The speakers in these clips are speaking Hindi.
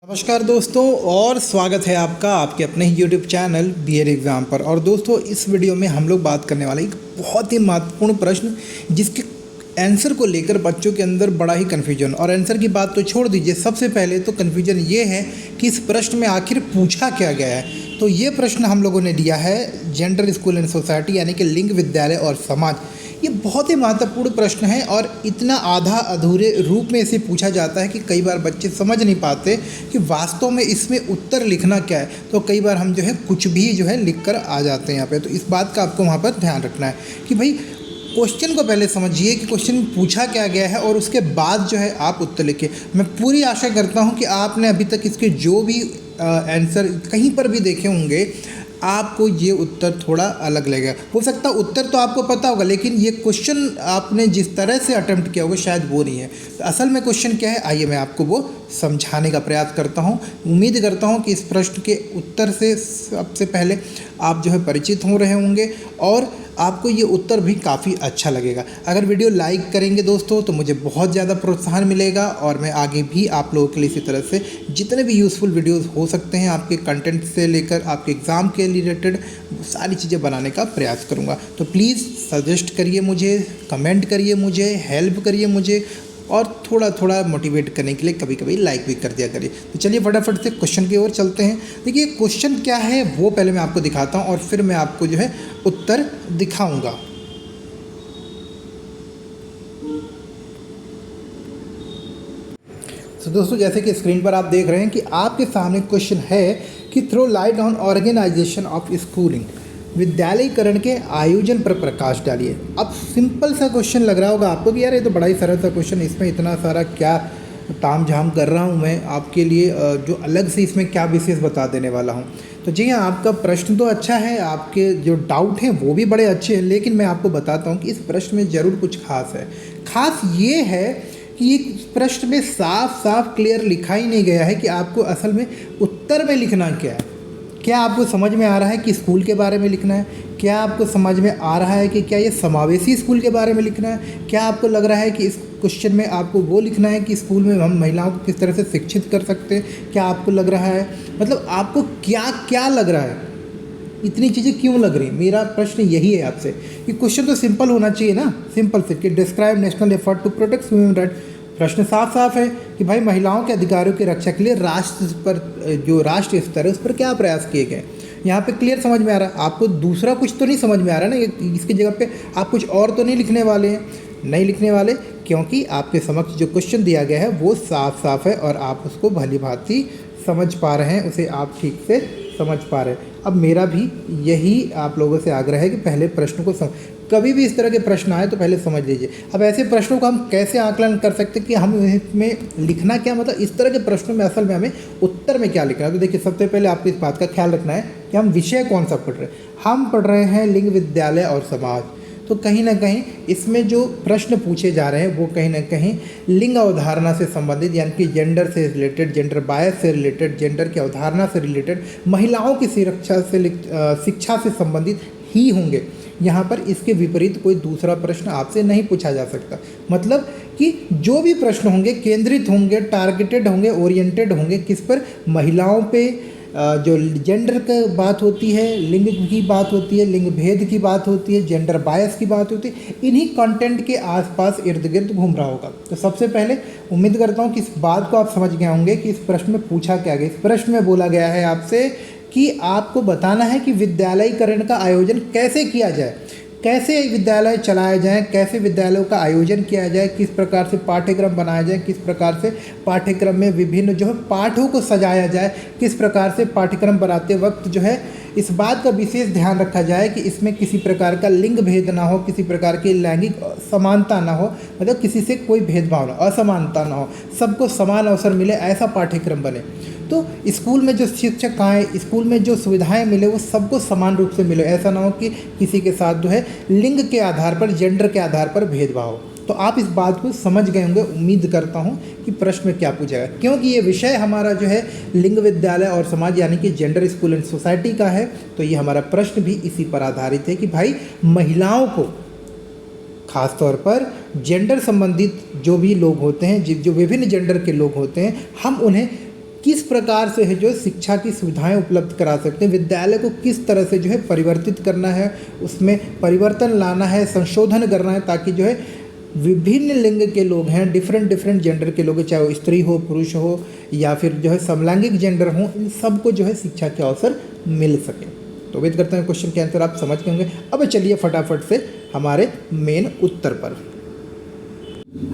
नमस्कार दोस्तों, और स्वागत है आपका आपके अपने ही यूट्यूब चैनल बीएड एग्ज़ाम पर। और दोस्तों, इस वीडियो में हम लोग बात करने वाले एक बहुत ही महत्वपूर्ण प्रश्न जिसके आंसर को लेकर बच्चों के अंदर बड़ा ही कन्फ्यूजन। और आंसर की बात तो छोड़ दीजिए, सबसे पहले तो कन्फ्यूजन ये है कि इस प्रश्न में आखिर पूछा क्या गया है। तो ये प्रश्न हम लोगों ने लिया है जेंडर स्कूल एंड सोसाइटी, यानी कि लिंग, विद्यालय और समाज। ये बहुत ही महत्वपूर्ण प्रश्न है और इतना आधा अधूरे रूप में इसे पूछा जाता है कि कई बार बच्चे समझ नहीं पाते कि वास्तव में इसमें उत्तर लिखना क्या है। तो कई बार हम कुछ भी लिख कर आ जाते हैं यहाँ पे। तो इस बात का आपको वहाँ पर ध्यान रखना है कि भाई क्वेश्चन को पहले समझिए कि क्वेश्चन पूछा क्या गया है, और उसके बाद आप उत्तर लिखिए। मैं पूरी आशा करता हूँ कि आपने अभी तक इसके जो भी आंसर कहीं पर भी देखे होंगे, आपको ये उत्तर थोड़ा अलग लगेगा। हो सकता है उत्तर तो आपको पता होगा, लेकिन ये क्वेश्चन आपने जिस तरह से अटेम्प्ट किया होगा शायद वो नहीं है। तो असल में क्वेश्चन क्या है, आइए मैं आपको वो समझाने का प्रयास करता हूँ। उम्मीद करता हूँ कि इस प्रश्न के उत्तर से सबसे पहले आप परिचित हो रहे होंगे और आपको ये उत्तर भी काफ़ी अच्छा लगेगा। अगर वीडियो लाइक करेंगे दोस्तों तो मुझे बहुत ज़्यादा प्रोत्साहन मिलेगा, और मैं आगे भी आप लोगों के लिए इसी तरह से जितने भी यूज़फुल वीडियोस हो सकते हैं आपके कंटेंट से लेकर आपके एग्ज़ाम के रिलेटेड सारी चीज़ें बनाने का प्रयास करूँगा। तो प्लीज़ सजेस्ट करिए मुझे, कमेंट करिए मुझे, हेल्प करिए मुझे, और थोड़ा थोड़ा मोटिवेट करने के लिए कभी कभी लाइक भी कर दिया करिए। तो चलिए फटाफट से क्वेश्चन की ओर चलते हैं। देखिए क्वेश्चन क्या है वो पहले मैं आपको दिखाता हूँ और फिर मैं आपको उत्तर दिखाऊंगा। तो दोस्तों, जैसे कि स्क्रीन पर आप देख रहे हैं कि आपके सामने क्वेश्चन है कि throw light on organization of schooling, विद्यालयीकरण के आयोजन पर प्रकाश डालिए। अब सिंपल सा क्वेश्चन लग रहा होगा आपको कि यार ये तो बड़ा ही सरल सा क्वेश्चन, इसमें इतना सारा क्या ताम झाम कर रहा हूँ मैं आपके लिए, जो अलग से इसमें क्या विशेष बता देने वाला हूँ। तो जी हाँ, आपका प्रश्न तो अच्छा है, आपके जो डाउट हैं वो भी बड़े अच्छे हैं, लेकिन मैं आपको बताता हूँ कि इस प्रश्न में ज़रूर कुछ खास है। खास ये है कि इस प्रश्न में साफ साफ क्लियर लिखा ही नहीं गया है कि आपको असल में उत्तर में लिखना क्या है। क्या आपको समझ में आ रहा है कि स्कूल के बारे में लिखना है? क्या आपको समझ में आ रहा है कि क्या ये समावेशी स्कूल के बारे में लिखना है? क्या आपको लग रहा है कि इस क्वेश्चन में आपको वो लिखना है कि स्कूल में हम महिलाओं को किस तरह से शिक्षित कर सकते हैं? क्या आपको लग रहा है, मतलब आपको क्या क्या लग रहा है, इतनी चीज़ें क्यों लग रही? मेरा प्रश्न यही है आपसे कि क्वेश्चन तो सिंपल होना चाहिए ना, सिंपल से कि describe national effort to protect human right. प्रश्न साफ साफ है कि भाई महिलाओं के अधिकारों की रक्षा के लिए राष्ट्र पर जो राष्ट्रीय स्तर है उस पर क्या प्रयास किए गए। यहाँ पे क्लियर समझ में आ रहा है आपको, दूसरा कुछ तो नहीं समझ में आ रहा ना, इसकी जगह पे आप कुछ और तो नहीं लिखने वाले हैं, नहीं लिखने वाले, क्योंकि आपके समक्ष जो क्वेश्चन दिया गया है वो साफ साफ है और आप उसको भली भांति समझ पा रहे हैं, उसे आप ठीक से समझ पा रहे हैं। अब मेरा भी यही आप लोगों से आग्रह है कि पहले प्रश्न को कभी भी इस तरह के प्रश्न आए तो पहले समझ लीजिए। अब ऐसे प्रश्नों का हम कैसे आकलन कर सकते हैं कि हम इसमें लिखना क्या, मतलब इस तरह के प्रश्नों में असल में हमें उत्तर में क्या लिखना है। तो देखिए, सबसे पहले आपको इस बात का ख्याल रखना है कि हम विषय कौन सा पढ़ रहे हैं। हम पढ़ रहे हैं लिंग, विद्यालय और समाज। तो कहीं ना कहीं इसमें जो प्रश्न पूछे जा रहे हैं वो कहीं ना कहीं लिंग अवधारणा से संबंधित, यानी कि जेंडर से रिलेटेड, जेंडर बायस से रिलेटेड, जेंडर की अवधारणा से रिलेटेड, महिलाओं की सुरक्षा से शिक्षा से संबंधित ही होंगे। यहाँ पर इसके विपरीत कोई दूसरा प्रश्न आपसे नहीं पूछा जा सकता। मतलब कि जो भी प्रश्न होंगे केंद्रित होंगे, टारगेटेड होंगे, ओरिएंटेड होंगे किस पर? महिलाओं पे। जो जेंडर की बात होती है, लिंग की बात होती है, लिंग भेद की बात होती है, जेंडर बायस की बात होती है, इन्हीं कंटेंट के आसपास इर्द गिर्द घूम रहा होगा। तो सबसे पहले उम्मीद करता हूँ कि इस बात को आप समझ गए होंगे कि इस प्रश्न में पूछा क्या गया। इस प्रश्न में बोला गया है आपसे कि आपको बताना है कि विद्यालयीकरण का आयोजन कैसे किया जाए, कैसे विद्यालय चलाए जाएं, कैसे विद्यालयों का आयोजन किया जाए, किस प्रकार से पाठ्यक्रम बनाया जाए, किस प्रकार से पाठ्यक्रम में विभिन्न पाठों को सजाया जाए, किस प्रकार से पाठ्यक्रम बनाते वक्त इस बात का विशेष ध्यान रखा जाए कि इसमें किसी प्रकार का लिंग भेद ना हो, किसी प्रकार की लैंगिक समानता ना हो, मतलब किसी से कोई भेदभाव ना, असमानता ना हो, सबको समान अवसर मिले, ऐसा पाठ्यक्रम बने। तो स्कूल में जो शिक्षक आए, स्कूल में जो सुविधाएं मिले वो सबको समान रूप से मिले। ऐसा ना हो कि किसी के साथ लिंग के आधार पर, जेंडर के आधार पर भेदभाव हो। तो आप इस बात को समझ गए होंगे, उम्मीद करता हूं कि प्रश्न में क्या पूछा गया, क्योंकि ये विषय हमारा लिंग, विद्यालय और समाज, यानी कि जेंडर स्कूल एंड सोसाइटी का है। तो ये हमारा प्रश्न भी इसी पर आधारित है कि भाई महिलाओं को, खास तौर पर जेंडर संबंधित जो भी लोग होते हैं, जो विभिन्न जेंडर के लोग होते हैं, हम उन्हें किस प्रकार से है जो शिक्षा की सुविधाएं उपलब्ध करा सकते हैं, विद्यालय को किस तरह से जो है परिवर्तित करना है, उसमें परिवर्तन लाना है, संशोधन करना है, ताकि जो है विभिन्न लिंग के लोग हैं, डिफरेंट जेंडर के लोग, चाहे वो स्त्री हो, पुरुष हो, या फिर जो है समलैंगिक जेंडर हो, इन सबको जो है शिक्षा के अवसर मिल सके। तो उम्मीद करते हैं क्वेश्चन के आंसर आप समझ गए होंगे। अब चलिए फटाफट से हमारे मेन उत्तर पर।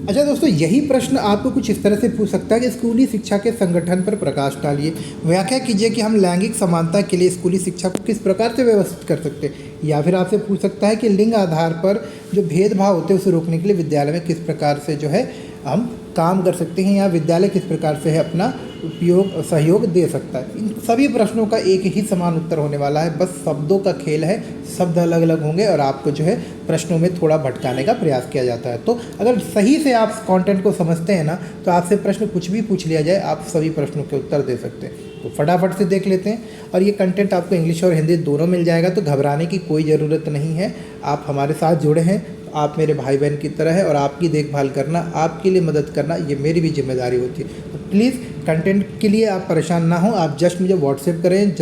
अच्छा दोस्तों, यही प्रश्न आपको कुछ इस तरह से पूछ सकता है कि स्कूली शिक्षा के संगठन पर प्रकाश डालिए। व्याख्या कीजिए कि हम लैंगिक समानता के लिए स्कूली शिक्षा को किस प्रकार से व्यवस्थित कर सकते हैं। या फिर आपसे पूछ सकता है कि लिंग आधार पर जो भेदभाव होते हैं उसे रोकने के लिए विद्यालय में किस प्रकार से जो है हम काम कर सकते हैं, या विद्यालय किस प्रकार से है अपना उपयोग सहयोग दे सकता है। इन सभी प्रश्नों का एक ही समान उत्तर होने वाला है, बस शब्दों का खेल है, शब्द अलग अलग होंगे और आपको जो है प्रश्नों में थोड़ा भटकाने का प्रयास किया जाता है। तो अगर सही से आप कंटेंट को समझते हैं ना, तो आपसे प्रश्न कुछ भी पूछ लिया जाए, आप सभी प्रश्नों के उत्तर दे सकते हैं। तो फटाफट से देख लेते हैं। और ये कंटेंट आपको इंग्लिश और हिंदी दोनों मिल जाएगा, तो घबराने की कोई ज़रूरत नहीं है। आप हमारे साथ जुड़े हैं, आप मेरे भाई बहन की तरह है, और आपकी देखभाल करना, आपके लिए मदद करना, ये मेरी भी जिम्मेदारी होती है। तो प्लीज़ कंटेंट के लिए आप परेशान ना हो, आप जस्ट मुझे व्हाट्सएप करें,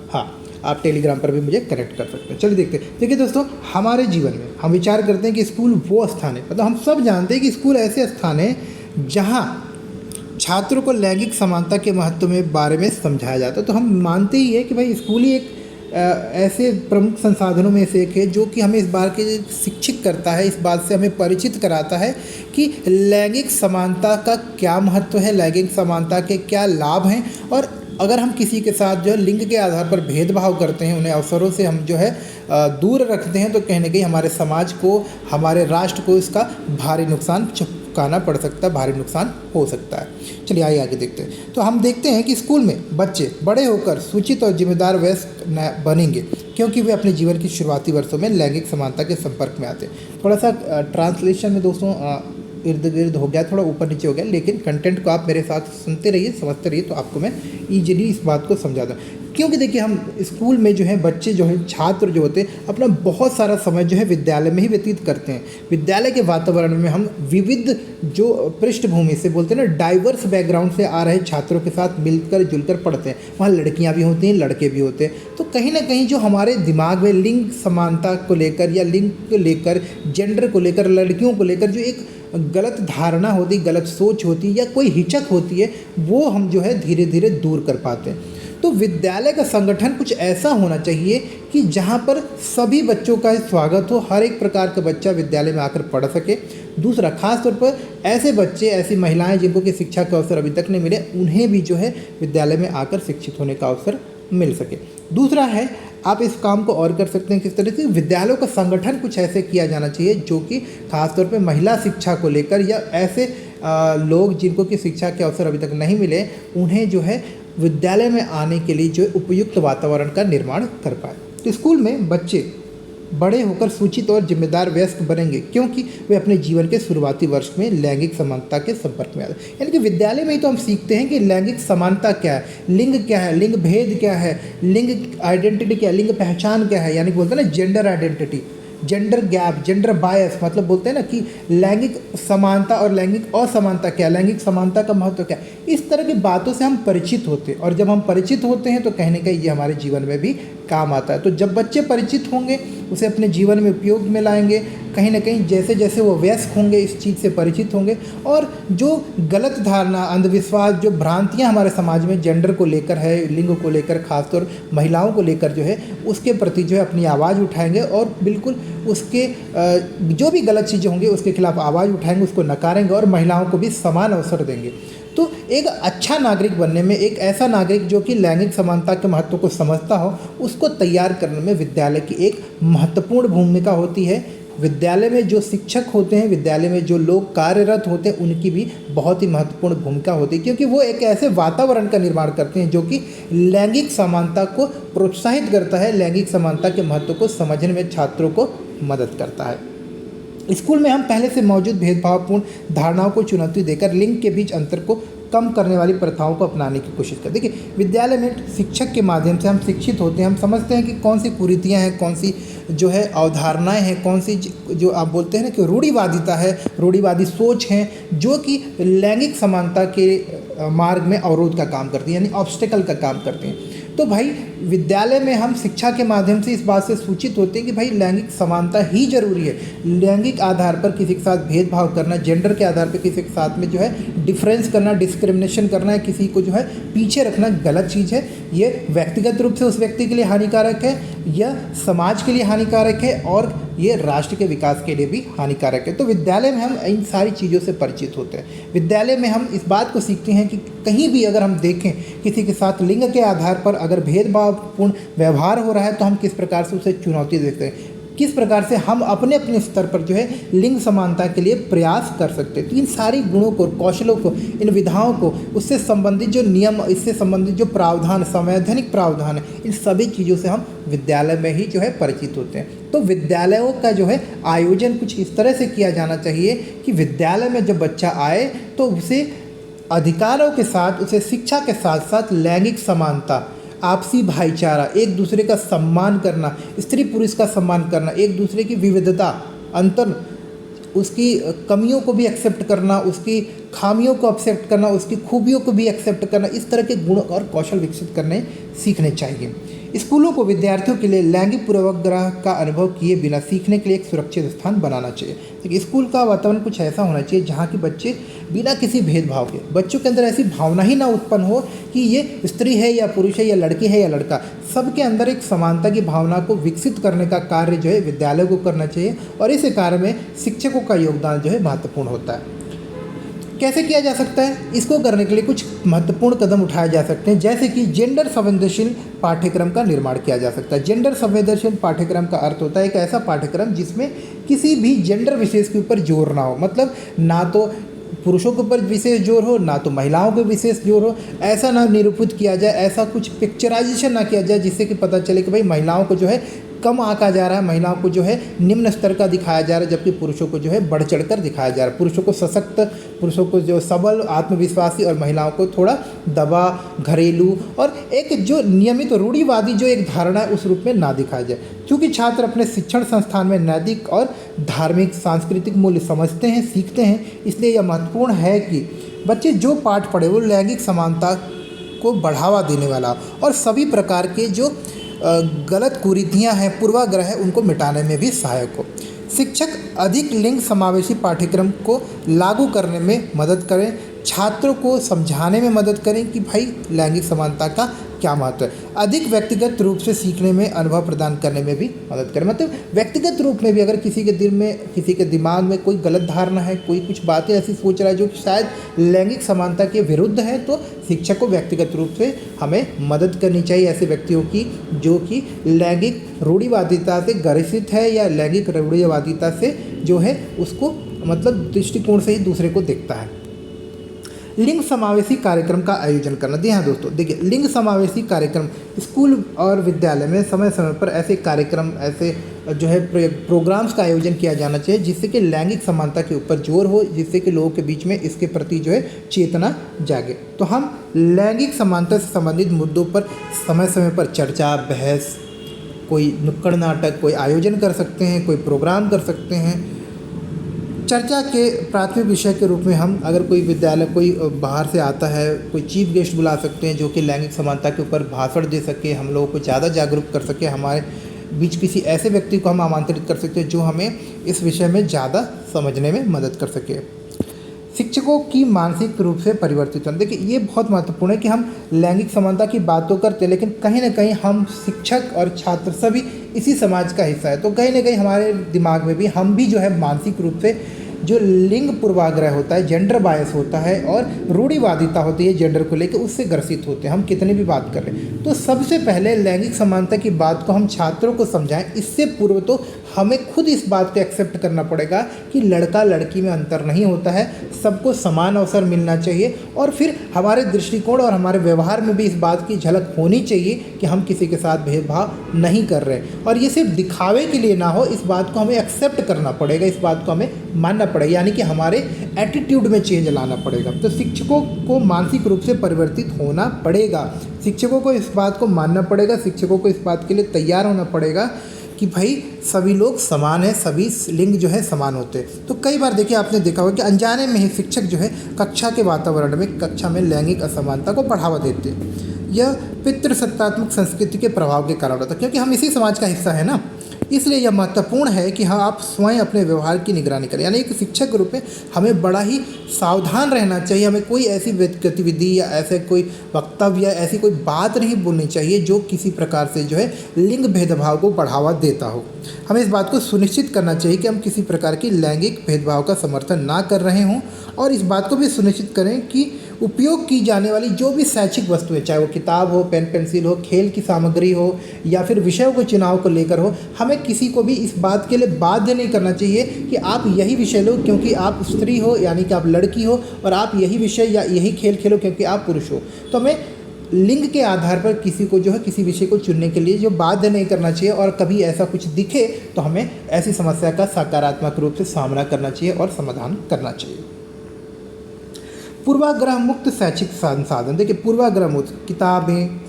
हाँ आप टेलीग्राम पर भी मुझे कनेक्ट कर सकते हैं। चलिए देखते हैं। देखिए दोस्तों, हमारे जीवन में हम विचार करते हैं कि स्कूल वो स्थान है, मतलब हम सब जानते हैं कि स्कूल ऐसे स्थान है जहाँ छात्रों को लैंगिक समानता के महत्व में बारे में समझाया जाता है। तो हम मानते ही है कि भाई स्कूल ही एक ऐसे प्रमुख संसाधनों में से एक है जो कि हमें इस बार के शिक्षित करता है, इस बात से हमें परिचित कराता है कि लैंगिक समानता का क्या महत्व है, लैंगिक समानता के क्या लाभ हैं, और अगर हम किसी के साथ जो है लिंग के आधार पर भेदभाव करते हैं, उन्हें अवसरों से हम जो है दूर रखते हैं, तो कहीं ना कहीं हमारे समाज को, हमारे राष्ट्र को इसका भारी नुकसान चुकाना पड़ सकता है, भारी नुकसान हो सकता है। चलिए आगे देखते हैं। तो हम देखते हैं कि स्कूल में बच्चे बड़े होकर सूचित और जिम्मेदार वयस्क बनेंगे, क्योंकि वे अपने जीवन की शुरुआती वर्षों में लैंगिक समानता के संपर्क में आते हैं। थोड़ा सा ट्रांसलेशन में दोस्तों इर्द गिर्द हो गया, थोड़ा ऊपर नीचे हो गया, लेकिन कंटेंट को आप मेरे साथ सुनते रहिए, समझते रहिए, तो आपको मैं ईजिली इस बात को समझा दूँ। क्योंकि देखिए, हम स्कूल में जो है बच्चे जो हैं, छात्र जो होते हैं, अपना बहुत सारा समय जो है विद्यालय में ही व्यतीत करते हैं। विद्यालय के वातावरण में हम विविध जो पृष्ठभूमि से बोलते हैं ना, डाइवर्स बैकग्राउंड से आ रहे छात्रों के साथ मिलकर जुलकर पढ़ते हैं। वहाँ लड़कियाँ भी होती हैं, लड़के भी होते हैं। तो कहीं ना कहीं जो हमारे दिमाग में लिंग समानता को लेकर, या लिंग को लेकर, जेंडर को लेकर, लड़कियों को लेकर जो एक गलत धारणा होती, गलत सोच होती, या कोई हिचक होती है, वो हम जो है धीरे धीरे दूर कर पाते हैं। तो विद्यालय का संगठन कुछ ऐसा होना चाहिए कि जहाँ पर सभी बच्चों का स्वागत हो, हर एक प्रकार का बच्चा विद्यालय में आकर पढ़ सके। दूसरा, खास तौर पर ऐसे बच्चे, ऐसी महिलाएं जिनको कि शिक्षा का अवसर अभी तक नहीं मिले, उन्हें भी जो है विद्यालय में आकर शिक्षित होने का अवसर मिल सके। दूसरा है, आप इस काम को और कर सकते हैं किस तरह से, विद्यालयों का संगठन कुछ ऐसे किया जाना चाहिए जो कि खासतौर पे महिला शिक्षा को लेकर, या ऐसे लोग जिनको कि शिक्षा के अवसर अभी तक नहीं मिले, उन्हें जो है विद्यालय में आने के लिए जो उपयुक्त वातावरण का निर्माण कर पाए। तो स्कूल में बच्चे बड़े होकर सूचित और जिम्मेदार वयस्क बनेंगे, क्योंकि वे अपने जीवन के शुरुआती वर्ष में लैंगिक समानता के संपर्क में आते हैं। यानी कि विद्यालय में ही तो हम सीखते हैं कि लैंगिक समानता क्या है, लिंग क्या है, लिंग भेद क्या है, लिंग आइडेंटिटी क्या है, लिंग पहचान क्या है, यानी कि बोलते हैं ना gender identity, gender gap, gender bias, मतलब बोलते हैं ना कि लैंगिक समानता और लैंगिक असमानता क्या, लैंगिक समानता का महत्व क्या। इस तरह की बातों से हम परिचित होते हैं, और जब हम परिचित होते हैं तो कहीं ना कहीं ये हमारे जीवन में भी काम आता है। तो जब बच्चे परिचित होंगे, उसे अपने जीवन में उपयोग में लाएंगे, कहीं ना कहीं जैसे जैसे वो वयस्क होंगे, इस चीज़ से परिचित होंगे, और जो गलत धारणा, अंधविश्वास, जो भ्रांतियाँ हमारे समाज में जेंडर को लेकर है, लिंग को लेकर, खासतौर महिलाओं को लेकर जो है, उसके प्रति जो है अपनी आवाज़ उठाएंगे, और बिल्कुल उसके जो भी गलत चीज़ें होंगी उसके खिलाफ आवाज़ उठाएंगे, उसको नकारेंगे, और महिलाओं को भी समान अवसर देंगे। तो एक अच्छा नागरिक बनने में, एक ऐसा नागरिक जो कि लैंगिक समानता के महत्व को समझता हो, उसको तैयार करने में विद्यालय की एक महत्वपूर्ण भूमिका होती है। विद्यालय में जो शिक्षक होते हैं, विद्यालय में जो लोग कार्यरत होते हैं, उनकी भी बहुत ही महत्वपूर्ण भूमिका होती है, क्योंकि वो एक ऐसे वातावरण का निर्माण करते हैं जो कि लैंगिक समानता को प्रोत्साहित करता है, लैंगिक समानता के महत्व को समझने में छात्रों को मदद करता है। स्कूल में हम पहले से मौजूद भेदभावपूर्ण धारणाओं को चुनौती देकर लिंग के बीच अंतर को कम करने वाली प्रथाओं को अपनाने की कोशिश करते हैं। देखिए, विद्यालय में शिक्षक के माध्यम से हम शिक्षित होते हैं, हम समझते हैं कि कौन सी कुरीतियाँ हैं, कौन सी जो है अवधारणाएं हैं, कौन सी जो आप बोलते हैं ना कि रूढ़िवादिता है, रूढ़िवादी सोच हैं, जो कि लैंगिक समानता के मार्ग में अवरोध का काम करती हैं, यानी ऑब्स्टेकल का काम करती हैं। तो भाई विद्यालय में हम शिक्षा के माध्यम से इस बात से सूचित होते हैं कि भाई लैंगिक समानता ही जरूरी है। लैंगिक आधार पर किसी के साथ भेदभाव करना, जेंडर के आधार पर किसी के साथ में जो है डिफरेंस करना, डिस्क्रिमिनेशन करना है, किसी को जो है पीछे रखना गलत चीज़ है। ये व्यक्तिगत रूप से उस व्यक्ति के लिए हानिकारक है, यह समाज के लिए हानिकारक है और ये राष्ट्र के विकास के लिए भी हानिकारक है। तो विद्यालय में हम इन सारी चीज़ों से परिचित होते हैं। विद्यालय में हम इस बात को सीखते हैं कि कहीं भी अगर हम देखें किसी के साथ लिंग के आधार पर अगर भेदभावपूर्ण व्यवहार हो रहा है तो हम किस प्रकार से उसे चुनौती देते हैं, किस प्रकार से हम अपने अपने स्तर पर जो है लिंग समानता के लिए प्रयास कर सकते हैं। तो इन सारी गुणों को, कौशलों को, इन विधाओं को, उससे संबंधित जो नियम, इससे संबंधित जो प्रावधान, संवैधानिक प्रावधान है, इन सभी चीज़ों से हम विद्यालय में ही जो है परिचित होते हैं। तो विद्यालयों का जो है आयोजन कुछ इस तरह से किया जाना चाहिए कि विद्यालय में जब बच्चा आए तो उसे अधिकारों के साथ, उसे शिक्षा के साथ साथ लैंगिक समानता, आपसी भाईचारा, एक दूसरे का सम्मान करना, स्त्री पुरुष का सम्मान करना, एक दूसरे की विविधता, अंतर, उसकी कमियों को भी एक्सेप्ट करना, उसकी खामियों को एक्सेप्ट करना, उसकी खूबियों को भी एक्सेप्ट करना, इस तरह के गुण और कौशल विकसित करने सीखने चाहिए। स्कूलों को विद्यार्थियों के लिए लैंगिक पूर्वाग्रह का अनुभव किए बिना सीखने के लिए एक सुरक्षित स्थान बनाना चाहिए। देखिए स्कूल का वातावरण कुछ ऐसा होना चाहिए जहाँ के बच्चे बिना किसी भेदभाव के, बच्चों के अंदर ऐसी भावना ही ना उत्पन्न हो कि ये स्त्री है या पुरुष है या लड़की है या लड़का, सबके अंदर एक समानता की भावना को विकसित करने का कार्य जो है विद्यालय को करना चाहिए। और इस कार्य में शिक्षकों का योगदान जो है महत्वपूर्ण होता है। कैसे किया जा सकता है? इसको करने के लिए कुछ महत्वपूर्ण कदम उठाए जा सकते हैं, जैसे कि जेंडर संवेदनशील पाठ्यक्रम का निर्माण किया जा सकता है। जेंडर संवेदनशील पाठ्यक्रम का अर्थ होता है एक ऐसा पाठ्यक्रम जिसमें किसी भी जेंडर विशेष के ऊपर जोर ना हो, मतलब ना तो पुरुषों के ऊपर विशेष जोर हो, ना तो महिलाओं के विशेष जोर हो। ऐसा ना निरूपित किया जाए, ऐसा कुछ पिक्चराइजेशन ना किया जाए जिससे कि पता चले कि भाई महिलाओं को जो है कम आंका जा रहा है, महिलाओं को जो है निम्न स्तर का दिखाया जा रहा है, जबकि पुरुषों को जो है बढ़ चढ़कर दिखाया जा रहा है। पुरुषों को सशक्त, पुरुषों को जो सबल, आत्मविश्वासी, और महिलाओं को थोड़ा दबा, घरेलू और एक जो नियमित रूढ़िवादी जो एक धारणा है उस रूप में ना दिखाया जाए। क्योंकि छात्र अपने शिक्षण संस्थान में नैतिक और धार्मिक सांस्कृतिक मूल्य समझते हैं, सीखते हैं, इसलिए यह महत्वपूर्ण है कि बच्चे जो पाठ पढ़े वो लैंगिक समानता को बढ़ावा देने वाला और सभी प्रकार के जो गलत कुरीतियाँ हैं, पूर्वाग्रह है, उनको मिटाने में भी सहायक हो। शिक्षक अधिक लिंग समावेशी पाठ्यक्रम को लागू करने में मदद करें, छात्रों को समझाने में मदद करें कि भाई लैंगिक समानता का क्या महत्व है। अधिक व्यक्तिगत रूप से सीखने में, अनुभव प्रदान करने में भी मदद करें। मतलब व्यक्तिगत रूप में भी अगर किसी के दिल में, किसी के दिमाग में कोई गलत धारणा है, कोई कुछ बातें ऐसी सोच रहा है जो शायद लैंगिक समानता के विरुद्ध है, तो शिक्षक को व्यक्तिगत रूप से हमें मदद करनी चाहिए ऐसे व्यक्तियों की जो कि लैंगिक रूढ़िवादिता से ग्रसित है या लैंगिक रूढ़िवादिता से जो है उसको मतलब दृष्टिकोण से ही दूसरे को देखता है। लिंग समावेशी कार्यक्रम का आयोजन करना। जी हाँ दोस्तों, देखिए लिंग समावेशी कार्यक्रम स्कूल और विद्यालय में समय समय पर ऐसे कार्यक्रम, ऐसे जो है प्रोग्राम्स का आयोजन किया जाना चाहिए जिससे कि लैंगिक समानता के ऊपर जोर हो, जिससे कि लोगों के बीच में इसके प्रति जो है चेतना जागे। तो हम लैंगिक समानता से संबंधित मुद्दों पर समय समय पर चर्चा, बहस, कोई नुक्कड़ नाटक कोई आयोजन कर सकते हैं, कोई प्रोग्राम कर सकते हैं। चर्चा के प्राथमिक विषय के रूप में हम अगर कोई विद्यालय कोई बाहर से आता है, कोई चीफ गेस्ट बुला सकते हैं जो कि लैंगिक समानता के ऊपर भाषण दे सके, हम लोगों को ज़्यादा जागरूक कर सके। हमारे बीच किसी ऐसे व्यक्ति को हम आमंत्रित कर सकते हैं जो हमें इस विषय में ज़्यादा समझने में मदद कर सके। शिक्षकों की मानसिक रूप से परिवर्तित होना। देखिए ये बहुत महत्वपूर्ण है कि हम लैंगिक समानता की बात तो करते हैं लेकिन कहीं ना कहीं हम शिक्षक और छात्र सभी इसी समाज का हिस्सा है, तो कहीं ना कहीं हमारे दिमाग में भी हम भी जो है मानसिक रूप से जो लिंग पूर्वाग्रह होता है, जेंडर बायस होता है और रूढ़िवादिता होती है जेंडर को लेकर, उससे ग्रसित होते हैं हम कितने भी बात कर लें। तो सबसे पहले लैंगिक समानता की बात को हम छात्रों को समझाएं। इससे पूर्व तो हमें खुद इस बात को एक्सेप्ट करना पड़ेगा कि लड़का लड़की में अंतर नहीं होता है, सबको समान अवसर मिलना चाहिए। और फिर हमारे दृष्टिकोण और हमारे व्यवहार में भी इस बात की झलक होनी चाहिए कि हम किसी के साथ भेदभाव नहीं कर रहे। और ये सिर्फ दिखावे के लिए ना हो, इस बात को हमें एक्सेप्ट करना पड़ेगा, इस बात को हमें मानना पड़ेगा, यानी कि हमारे एटीट्यूड में चेंज लाना पड़ेगा। तो शिक्षकों को मानसिक रूप से परिवर्तित होना पड़ेगा, शिक्षकों को इस बात को मानना पड़ेगा, शिक्षकों को इस बात के लिए तैयार होना पड़ेगा कि भाई सभी लोग समान हैं, सभी लिंग जो है समान होते हैं। तो कई बार देखिए आपने देखा होगा कि अनजाने में ही शिक्षक जो है कक्षा के वातावरण में, कक्षा में लैंगिक असमानता को बढ़ावा देते हैं। यह पितृसत्तात्मक संस्कृति के प्रभाव के कारण होता है, क्योंकि हम इसी समाज का हिस्सा है ना। इसलिए यह महत्वपूर्ण है कि हाँ, आप स्वयं अपने व्यवहार की निगरानी करें। यानी एक शिक्षक के रूप में हमें बड़ा ही सावधान रहना चाहिए। हमें कोई ऐसी गतिविधि या ऐसे कोई वक्तव्य या ऐसी कोई बात नहीं बोलनी चाहिए जो किसी प्रकार से जो है लिंग भेदभाव को बढ़ावा देता हो। हमें इस बात को सुनिश्चित करना चाहिए कि हम किसी प्रकार की लैंगिक भेदभाव का समर्थन ना कर रहे हों, और इस बात को भी सुनिश्चित करें कि उपयोग की जाने वाली जो भी शैक्षिक वस्तुएं, चाहे वो किताब हो, पेन पेंसिल हो, खेल की सामग्री हो या फिर विषयों को चुनाव को लेकर हो, हमें किसी को भी इस बात के लिए बाध्य नहीं करना चाहिए कि आप यही विषय लो क्योंकि आप स्त्री हो, यानी कि आप लड़की हो, और आप यही विषय या यही खेल खेलो क्योंकि आप पुरुष हो। तो हमें लिंग के आधार पर किसी को जो है किसी विषय को चुनने के लिए जो बाध्य नहीं करना चाहिए, और कभी ऐसा कुछ दिखे तो हमें ऐसी समस्या का सकारात्मक रूप से सामना करना चाहिए और समाधान करना चाहिए। पूर्वाग्रह मुक्त शैक्षिक संसाधन। देखिए, पूर्वाग्रह मुक्त किताबें,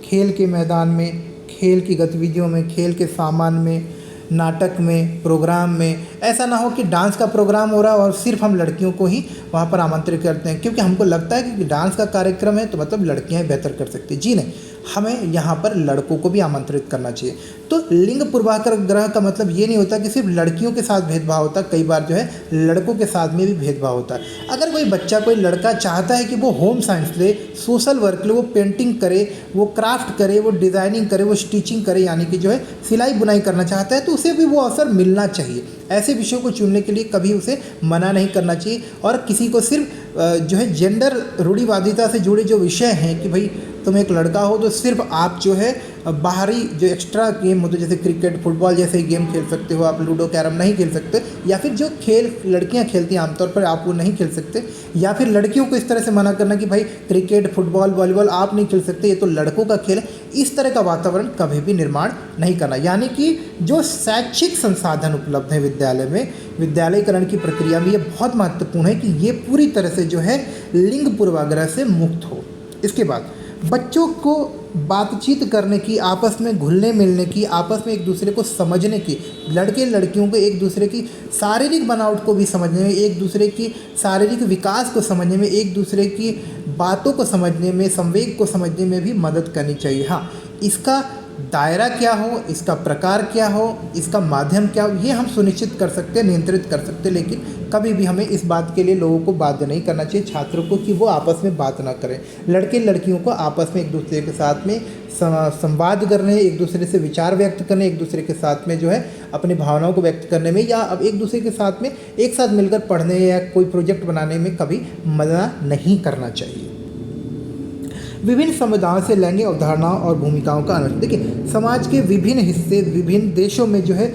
खेल के मैदान में, खेल की गतिविधियों में, खेल के सामान में, नाटक में, प्रोग्राम में, ऐसा ना हो कि डांस का प्रोग्राम हो रहा है और सिर्फ हम लड़कियों को ही वहाँ पर आमंत्रित करते हैं क्योंकि हमको लगता है कि डांस का कार्यक्रम है तो मतलब लड़कियाँ बेहतर कर सकती हैं। जी नहीं, हमें यहाँ पर लड़कों को भी आमंत्रित करना चाहिए। तो लिंग पूर्वाग्रह का मतलब ये नहीं होता कि सिर्फ लड़कियों के साथ भेदभाव होता, कई बार जो है लड़कों के साथ में भी भेदभाव होता है। अगर कोई बच्चा, कोई लड़का चाहता है कि वो होम साइंस ले, सोशल वर्क ले, वो पेंटिंग करे, वो क्राफ्ट करे, वो डिज़ाइनिंग करे, वो स्टिचिंग करे, यानी कि जो है सिलाई बुनाई करना चाहता है, तो उसे भी वो अवसर मिलना चाहिए। ऐसे विषयों को चुनने के लिए कभी उसे मना नहीं करना चाहिए। और किसी को सिर्फ जो है जेंडर रूढ़िवादिता से जुड़े जो विषय हैं कि भाई तुम एक लड़का हो तो सिर्फ आप जो है बाहरी जो एक्स्ट्रा गेम होते जैसे क्रिकेट, फुटबॉल जैसे गेम खेल सकते हो, आप लूडो, कैरम नहीं खेल सकते, या फिर जो खेल लड़कियां खेलती हैं आमतौर पर आप वो नहीं खेल सकते, या फिर लड़कियों को इस तरह से मना करना कि भाई क्रिकेट, फुटबॉल, वॉलीबॉल आप नहीं खेल सकते, ये तो लड़कों का खेल है। इस तरह का वातावरण कभी भी निर्माण नहीं करना। यानी कि जो शैक्षिक संसाधन उपलब्ध हैं विद्यालय में, विद्यालयीकरण की प्रक्रिया में ये बहुत महत्वपूर्ण है कि ये पूरी तरह से जो है लिंग पूर्वाग्रह से मुक्त हो। इसके बाद बच्चों को बातचीत करने की, आपस में घुलने मिलने की, आपस में एक दूसरे को समझने की, लड़के लड़कियों को एक दूसरे की शारीरिक बनावट को भी समझने में, एक दूसरे की शारीरिक विकास को समझने में, एक दूसरे की बातों को समझने में, संवेग को समझने में भी मदद करनी चाहिए। हाँ, इसका दायरा क्या हो, इसका प्रकार क्या हो, इसका माध्यम क्या हो, ये हम सुनिश्चित कर सकते हैं, नियंत्रित कर सकते हैं, लेकिन कभी भी हमें इस बात के लिए लोगों को बाध्य नहीं करना चाहिए, छात्रों को, कि वो आपस में बात ना करें। लड़के लड़कियों को आपस में एक दूसरे के साथ में संवाद करने, एक दूसरे से विचार व्यक्त करने, एक दूसरे के साथ में जो है अपनी भावनाओं को व्यक्त करने में, या अब एक दूसरे के साथ में एक साथ मिलकर पढ़ने या कोई प्रोजेक्ट बनाने में कभी मना नहीं करना चाहिए। विभिन्न समुदायों से लैंगिक अवधारणाओं और भूमिकाओं का अन्वेषण। देखिए, समाज के विभिन्न हिस्से, विभिन्न देशों में जो है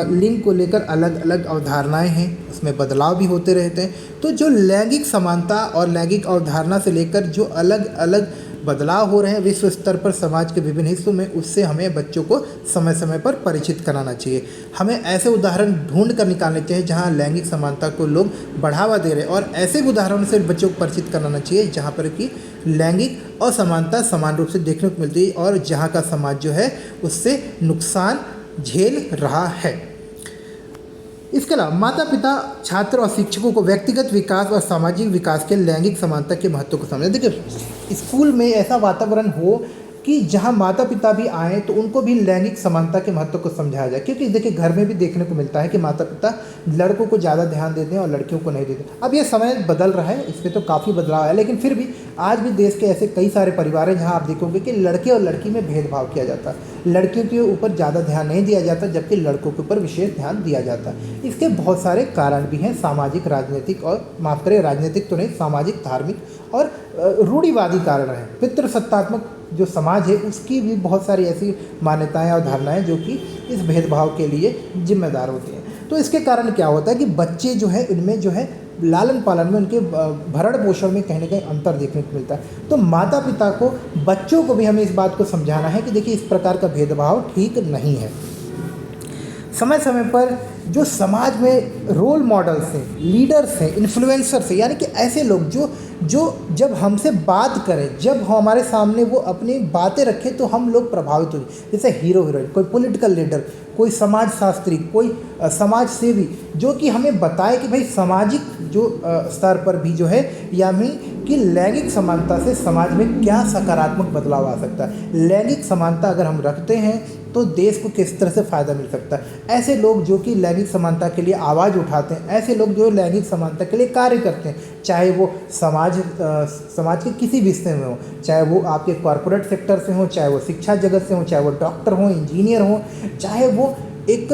लिंग को लेकर अलग अलग अवधारणाएं हैं, उसमें बदलाव भी होते रहते हैं। तो जो लैंगिक समानता और लैंगिक अवधारणा से लेकर जो अलग अलग बदलाव हो रहे हैं विश्व स्तर पर समाज के विभिन्न हिस्सों में, उससे हमें बच्चों को समय समय पर परिचित कराना चाहिए। हमें ऐसे उदाहरण ढूंढ कर निकालने चाहिए जहां लैंगिक समानता को लोग बढ़ावा दे रहे हैं, और ऐसे उदाहरणों से बच्चों को परिचित कराना चाहिए जहां पर कि लैंगिक असमानता समान रूप से देखने को मिलती है और जहां का समाज जो है उससे नुकसान झेल रहा है। इसके अलावा माता पिता, छात्र और शिक्षकों को व्यक्तिगत विकास और सामाजिक विकास के लैंगिक समानता के महत्व को समझना। देखिए, स्कूल में ऐसा वातावरण हो कि जहां माता पिता भी आएँ तो उनको भी लैंगिक समानता के महत्व को समझाया जाए, क्योंकि देखिए घर में भी देखने को मिलता है कि माता पिता लड़कों को ज़्यादा ध्यान देते हैं और लड़कियों को नहीं देते। अब ये समय बदल रहा है, इसमें तो काफ़ी बदलाव है, लेकिन फिर भी आज भी देश के ऐसे कई सारे परिवार हैं जहाँ आप देखोगे कि लड़के और लड़की में भेदभाव किया जाता है, लड़कियों के ऊपर ज़्यादा ध्यान नहीं दिया जाता जबकि लड़कों के ऊपर विशेष ध्यान दिया जाता है। इसके बहुत सारे कारण भी हैं, सामाजिक, राजनीतिक, और माफ़ करें राजनीतिक तो नहीं, सामाजिक, धार्मिक और रूढ़िवादी कारण हैं। पितृसत्तात्मक जो समाज है उसकी भी बहुत सारी ऐसी मान्यताएं और धारणाएं जो कि इस भेदभाव के लिए जिम्मेदार होती हैं। तो इसके कारण क्या होता है कि बच्चे जो है इनमें जो है लालन पालन में, उनके भरण पोषण में कहीं ना कहीं अंतर देखने को मिलता है। तो माता पिता को, बच्चों को भी हमें इस बात को समझाना है कि देखिए इस प्रकार का भेदभाव ठीक नहीं है। समय समय पर जो समाज में रोल मॉडल्स हैं, लीडर्स हैं, इन्फ्लुएंसर्स हैं, यानी कि ऐसे लोग जो जब हमसे बात करें, जब हमारे सामने वो अपनी बातें रखें तो हम लोग प्रभावित हो जाए। जैसे हीरो हीरोइन, कोई पॉलिटिकल लीडर, कोई समाज शास्त्री, कोई समाज सेवी, जो कि हमें बताए कि भाई सामाजिक जो स्तर पर भी जो है, यानी कि लैंगिक समानता से समाज में क्या सकारात्मक बदलाव आ सकता है। लैंगिक समानता अगर हम रखते हैं तो देश को किस तरह से फ़ायदा मिल सकता है। ऐसे लोग जो कि लैंगिक समानता के लिए आवाज़ उठाते हैं, ऐसे लोग जो लैंगिक समानता के लिए कार्य करते हैं, चाहे वो समाज के किसी भी हिस्से में हो, चाहे वो आपके कॉरपोरेट सेक्टर से हो, चाहे वो शिक्षा जगत से हो, चाहे वो डॉक्टर हो, इंजीनियर हो, चाहे वो एक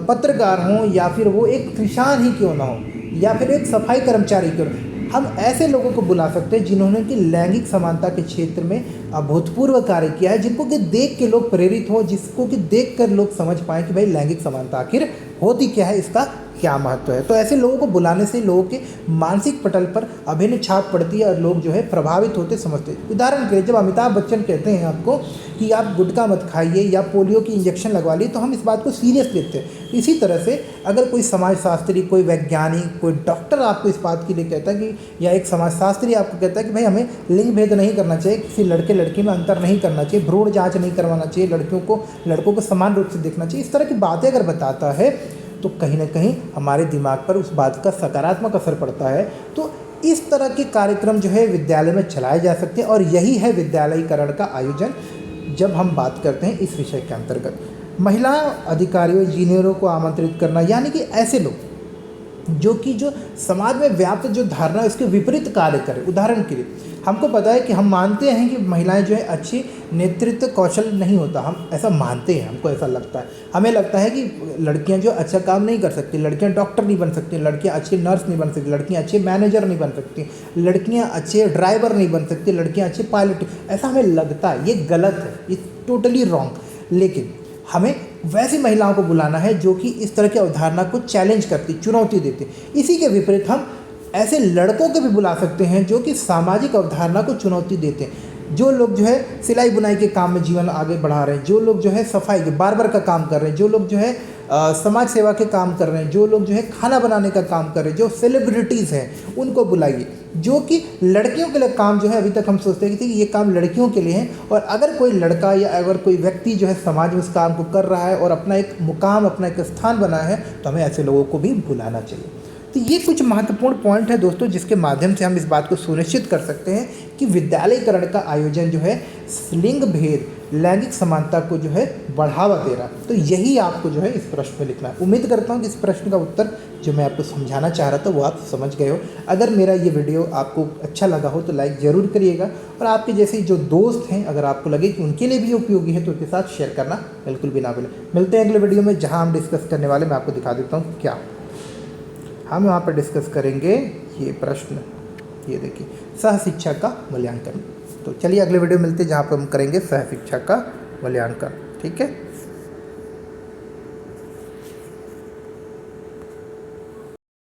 पत्रकार हो, या फिर वो एक किसान ही क्यों ना हो, या फिर एक सफाई कर्मचारी क्यों ना, हम ऐसे लोगों को बुला सकते हैं जिन्होंने कि लैंगिक समानता के क्षेत्र में अभूतपूर्व कार्य किया है, जिनको कि देख के लोग प्रेरित हो, जिसको कि देख कर लोग समझ पाएँ कि भाई लैंगिक समानता आखिर होती क्या है, इसका क्या महत्व है। तो ऐसे लोगों को बुलाने से लोगों के मानसिक पटल पर अभिन्न छाप पड़ती है और लोग जो है प्रभावित होते समझते हैं। उदाहरण के लिए जब अमिताभ बच्चन कहते हैं आपको कि आप गुटखा मत खाइए या पोलियो की इंजेक्शन लगवा लीजिए, तो हम इस बात को सीरियस लेते हैं। इसी तरह से अगर कोई समाजशास्त्री, कोई वैज्ञानिक, कोई डॉक्टर आपको इस बात के लिए कहता है कि, या एक समाजशास्त्री आपको कहता है कि भाई हमें लिंग भेद नहीं करना चाहिए, किसी लड़के लड़की में अंतर नहीं करना चाहिए, भ्रूण जाँच नहीं करवाना चाहिए, लड़कों को समान रूप से देखना चाहिए, इस तरह की बातें अगर बताता है तो कहीं ना कहीं हमारे दिमाग पर उस बात का सकारात्मक असर पड़ता है। तो इस तरह के कार्यक्रम जो है विद्यालय में चलाए जा सकते हैं, और यही है विद्यालयीकरण का आयोजन। जब हम बात करते हैं इस विषय के अंतर्गत महिला अधिकारियों, इंजीनियरों को आमंत्रित करना, यानी कि ऐसे लोग जो समाज में व्याप्त जो धारणा है उसके विपरीत कार्य करें। उदाहरण के लिए हमको पता है कि हम मानते हैं कि महिलाएं जो है अच्छी नेतृत्व कौशल नहीं होता, हम ऐसा मानते हैं, हमको ऐसा लगता है। हमें लगता है कि लड़कियां जो अच्छा काम नहीं कर सकती, लड़कियां डॉक्टर नहीं बन सकती, लड़कियां अच्छी नर्स नहीं बन सकती, लड़कियां अच्छे मैनेजर नहीं बन सकती, लड़कियां अच्छे ड्राइवर नहीं बन सकती, लड़कियां अच्छे पायलट, ऐसा हमें लगता है। ये गलत है, ये टोटली रॉन्ग। लेकिन हमें वैसी महिलाओं को बुलाना है जो कि इस तरह की अवधारणा को चैलेंज करती, चुनौती देती। इसी के विपरीत हम ऐसे लड़कों को भी बुला सकते हैं जो कि सामाजिक अवधारणा को चुनौती देते हैं। जो लोग जो है सिलाई बुनाई के काम में जीवन आगे बढ़ा रहे हैं, जो लोग जो है सफाई के बार्बर का काम कर रहे हैं, जो लोग जो है समाज सेवा के काम कर रहे हैं, जो लोग जो है खाना बनाने का काम कर रहे हैं, जो सेलिब्रिटीज़ हैं, उनको बुलाइए। जो कि लड़कियों के लिए काम जो है अभी तक हम सोचते हैं कि ये काम लड़कियों के लिए है, और अगर कोई लड़का या अगर कोई व्यक्ति जो है समाज में उस काम को कर रहा है और अपना एक मुकाम, अपना एक स्थान बना है, तो हमें ऐसे लोगों को भी बुलाना चाहिए। तो ये कुछ महत्वपूर्ण पॉइंट है दोस्तों, जिसके माध्यम से हम इस बात को सुनिश्चित कर सकते हैं कि विद्यालयीकरण का आयोजन जो है लिंग भेद, लैंगिक समानता को जो है बढ़ावा दे रहा है। तो यही आपको जो है इस प्रश्न में लिखना है। उम्मीद करता हूँ कि इस प्रश्न का उत्तर जो मैं आपको समझाना चाह रहा था वो आप समझ गए हो। अगर मेरा ये वीडियो आपको अच्छा लगा हो तो लाइक ज़रूर करिएगा, और आपके जैसे जो दोस्त हैं अगर आपको लगे कि उनके लिए भी उपयोगी है तो उनके साथ शेयर करना बिल्कुल भी ना भूलें। मिलते हैं अगले वीडियो में, जहाँ हम डिस्कस करने वाले, मैं आपको दिखा देता हूँ क्या हम वहाँ पर डिस्कस करेंगे। ये प्रश्न, ये देखिए, सह शिक्षा का मूल्यांकन। तो चलिए अगले वीडियो मिलते हैं जहाँ पर हम करेंगे सह शिक्षा का मूल्यांकन। ठीक है।